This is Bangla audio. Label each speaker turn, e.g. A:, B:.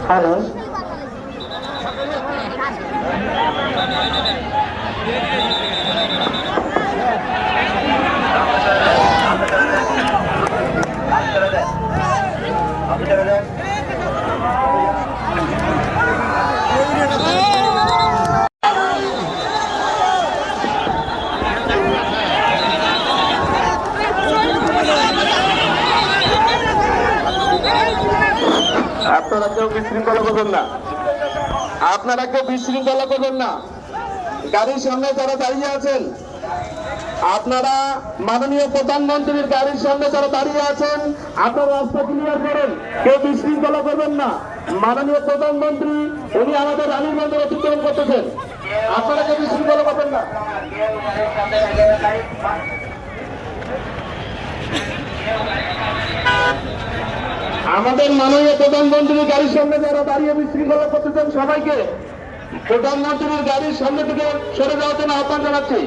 A: হ্যালো, আপনারা কেউ বিশৃঙ্খলা করবেন না, আপনারা কেউ বিশৃঙ্খলা করবেন না। গাড়ির সামনে যারা দাঁড়িয়ে আছেন, আপনারা মাননীয় প্রধানমন্ত্রীর গাড়ির সামনে যারা দাঁড়িয়ে আছেন, আপনারা রাস্তা ক্লিয়ার করেন, কেউ বিশৃঙ্খলা করবেন না। মাননীয় প্রধানমন্ত্রী উনি আমাদের রানীগঞ্জে অতিক্রম করতেছেন, আপনারা কেউ বিশৃঙ্খলা করবেন না। আমাদের মাননীয় প্রধানমন্ত্রীর গাড়ির সামনে যারা দাঁড়িয়ে বিশৃঙ্খলা করতেছেন, সবাইকে প্রধানমন্ত্রীর গাড়ির সামনে থেকে সরে যাওয়ার জন্য আহ্বান জানাচ্ছি।